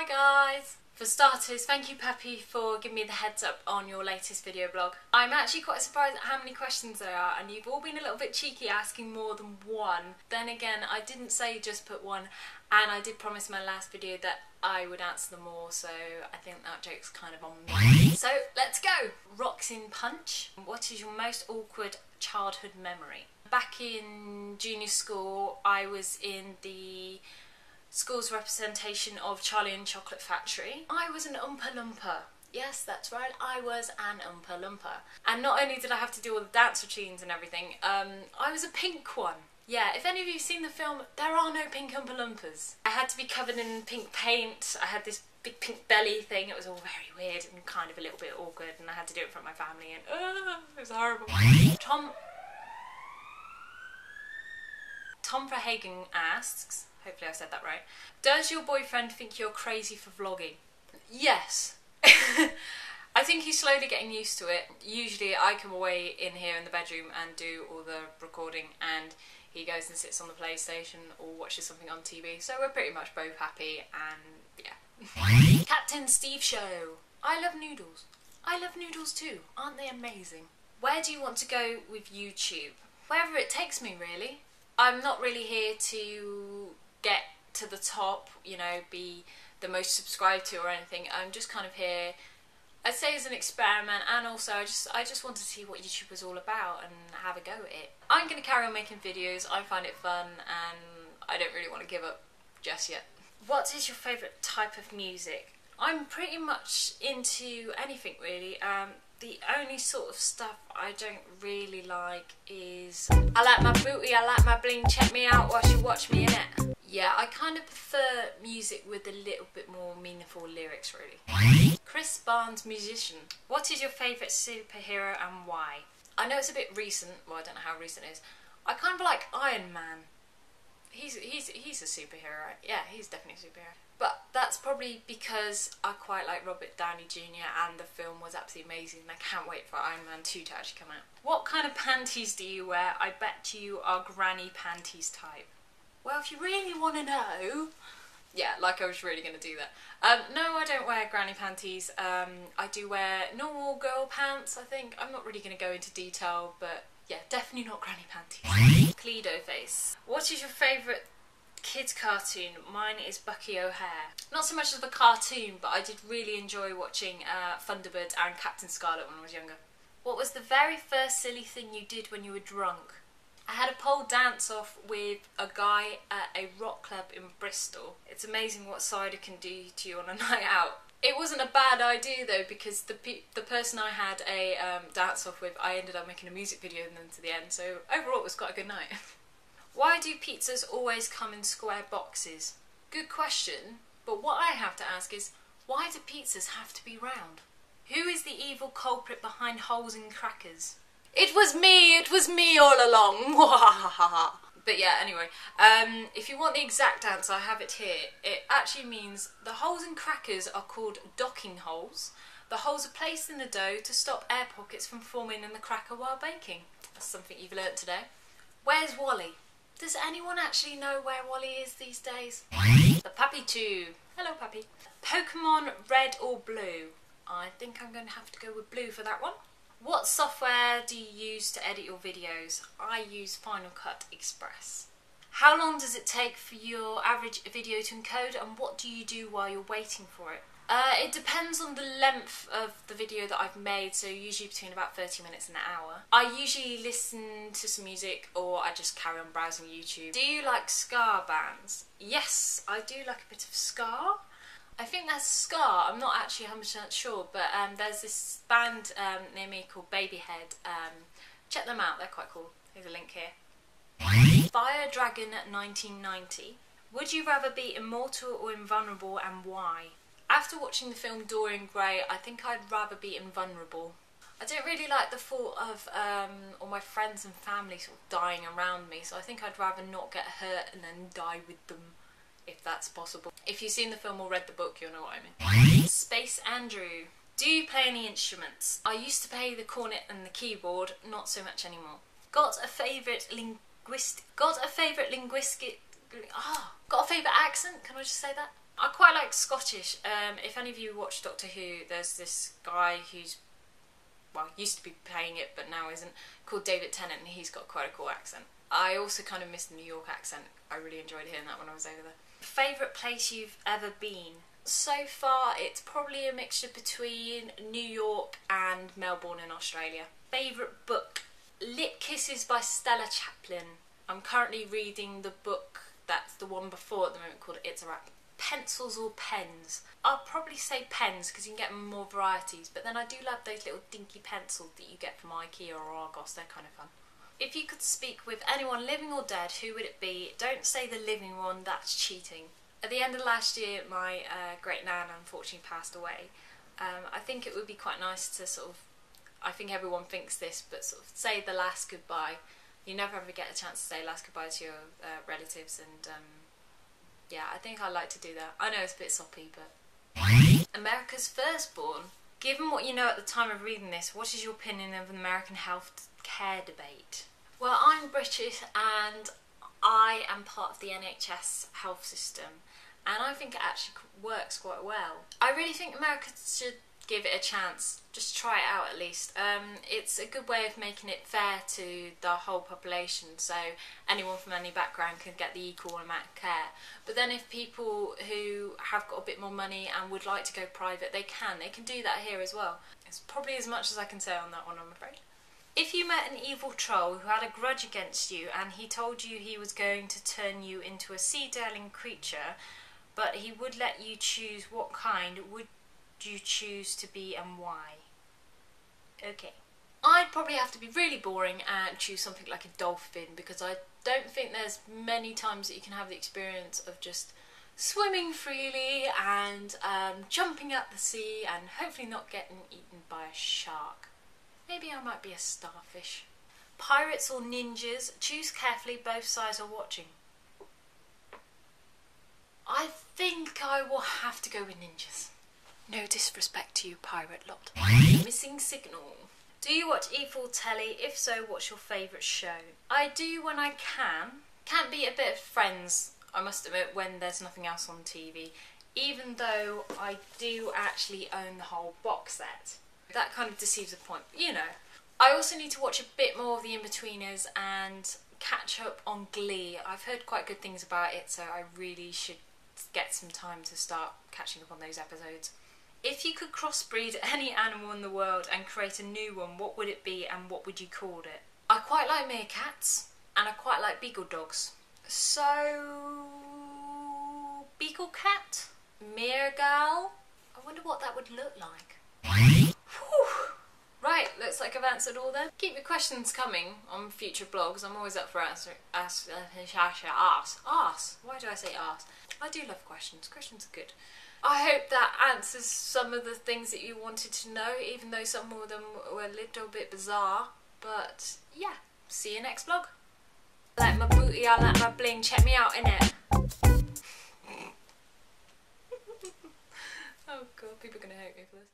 Hi guys! For starters, thank you Peppy for giving me the heads up on your latest video blog. I'm actually quite surprised at how many questions there are, and you've all been a little bit cheeky asking more than one. Then again, I didn't say just put one, and I did promise in my last video that I would answer them all, so I think that joke's kind of on me. So let's go! Rocks in Punch. What is your most awkward childhood memory? Back in junior school, I was in the school's representation of Charlie and Chocolate Factory. I was an Oompa Loompa. Yes, that's right, I was an Oompa Loompa. And not only did I have to do all the dance routines and everything, I was a pink one. Yeah, if any of you have seen the film, there are no pink Oompa Loompas. I had to be covered in pink paint, I had this big pink belly thing, it was all very weird and kind of a little bit awkward, and I had to do it in front of my family, and it was horrible. Tom Verhagen asks, hopefully I said that right, does your boyfriend think you're crazy for vlogging? Yes. I think he's slowly getting used to it. Usually I come away in here in the bedroom and do all the recording, and he goes and sits on the PlayStation or watches something on TV, so we're pretty much both happy, and yeah. Captain Steve Show. I love noodles. I love noodles too. Aren't they amazing? Where do you want to go with YouTube? Wherever it takes me, really. I'm not really here to get to the top, you know, be the most subscribed to or anything. I'm just kind of here, I'd say, as an experiment, and also I just want to see what YouTube was all about and have a go at it. I'm going to carry on making videos. I find it fun and I don't really want to give up just yet. What is your favourite type of music? I'm pretty much into anything really. The only sort of stuff I don't really like is I like my booty, I like my bling, check me out whilst you watch me in it. Yeah, I kind of prefer music with a little bit more meaningful lyrics really. Chris Barnes, musician. What is your favourite superhero and why? I know it's a bit recent, well I don't know how recent it is. I kind of like Iron Man. He's a superhero, right? Yeah, he's definitely a superhero. But that's probably because I quite like Robert Downey Jr. and the film was absolutely amazing, and I can't wait for Iron Man 2 to actually come out. What kind of panties do you wear? I bet you are granny panties type. Well, if you really want to know... Yeah, like I was really going to do that. No, I don't wear granny panties. I do wear normal girl pants, I think. I'm not really going to go into detail, but yeah, definitely not granny panties. Cledo face. What is your favourite kids cartoon? Mine is Bucky O'Hare. Not so much of a cartoon, but I did really enjoy watching Thunderbird and Captain Scarlet when I was younger. What was the very first silly thing you did when you were drunk? I had a pole dance off with a guy at a rock club in Bristol. It's amazing what cider can do to you on a night out. It wasn't a bad idea though, because the person I had a dance off with, I ended up making a music video with them to the end, so overall it was quite a good night. Why do pizzas always come in square boxes? Good question, but what I have to ask is, why do pizzas have to be round? Who is the evil culprit behind holes in crackers? It was me all along! But yeah, anyway, if you want the exact answer, I have it here. It actually means the holes in crackers are called docking holes. The holes are placed in the dough to stop air pockets from forming in the cracker while baking. That's something you've learnt today. Where's Wally? Does anyone actually know where Wally is these days? The Puppy Tube. Hello, Puppy. Pokemon Red or Blue? I think I'm going to have to go with blue for that one. What software do you use to edit your videos? I use Final Cut Express. How long does it take for your average video to encode, and what do you do while you're waiting for it? It depends on the length of the video that I've made, so usually between about 30 minutes and an hour. I usually listen to some music or I just carry on browsing YouTube. Do you like ska bands? Yes, I do like a bit of ska. I think that's ska, I'm not actually 100% sure, but there's this band near me called Babyhead. Check them out, they're quite cool. Here's a link here. Fire Dragon 1990. Would you rather be immortal or invulnerable, and why? After watching the film Dorian Gray, I think I'd rather be invulnerable. I don't really like the thought of all my friends and family sort of dying around me, so I think I'd rather not get hurt and then die with them, if that's possible. If you've seen the film or read the book, you'll know what I mean. Space Andrew. Do you play any instruments? I used to play the cornet and the keyboard, not so much anymore. Got a favourite linguistic accent? Can I just say that? I quite like Scottish. If any of you watch Doctor Who, there's this guy who's, well, used to be playing it but now isn't, called David Tennant, and he's got quite a cool accent. I also kind of miss the New York accent. I really enjoyed hearing that when I was over there. Favourite place you've ever been? So far, it's probably a mixture between New York and Melbourne in Australia. Favourite book? Lip Kisses by Stella Chaplin. I'm currently reading the book that's the one before at the moment called It's a Wrap. Pencils or pens? I'll probably say pens because you can get more varieties, but then I do love those little dinky pencils that you get from IKEA or Argos. They're kind of fun. If you could speak with anyone living or dead, who would it be? Don't say the living one, that's cheating. At the end of last year, my great nan unfortunately passed away. I think it would be quite nice to sort of, I think everyone thinks this, but sort of say the last goodbye. You never ever get a chance to say last goodbye to your relatives, and yeah, I think I'd like to do that. I know it's a bit soppy, but... America's Firstborn. Given what you know at the time of reading this, what is your opinion of the American health care debate? Well, I'm British and I am part of the NHS health system, and I think it actually works quite well. I really think America should give it a chance, just try it out at least. It's a good way of making it fair to the whole population, so anyone from any background can get the equal amount of care. But then if people who have got a bit more money and would like to go private, they can do that here as well. It's probably as much as I can say on that one, I'm afraid. If you met an evil troll who had a grudge against you and he told you he was going to turn you into a sea-dwelling creature, but he would let you choose what kind, would you choose to be and why? Okay. I'd probably have to be really boring and choose something like a dolphin, because I don't think there's many times that you can have the experience of just swimming freely and jumping at the sea and hopefully not getting eaten by a shark. Maybe I might be a starfish. Pirates or ninjas? Choose carefully, both sides are watching. I think I will have to go with ninjas. No disrespect to you, pirate lot. Missing signal. Do you watch E4 telly? If so, what's your favourite show? I do when I can. Can't beat a bit of Friends, I must admit, when there's nothing else on TV. Even though I do actually own the whole box set. That kind of deceives the point, you know. I also need to watch a bit more of the In-Betweeners and catch up on Glee. I've heard quite good things about it, so I really should get some time to start catching up on those episodes. If you could crossbreed any animal in the world and create a new one, what would it be and what would you call it? I quite like meerkats and I quite like beagle dogs. So... beagle cat? Meergal? I wonder what that would look like. Whew. Right, looks like I've answered all them. Keep your questions coming on future vlogs. I'm always up for ask. Why do I say ask? I do love questions. Questions are good. I hope that answers some of the things that you wanted to know, even though some of them were a little bit bizarre. But yeah, see you next vlog. I like my booty, I like my bling. Check me out, innit? Oh god, people are gonna hate me for this.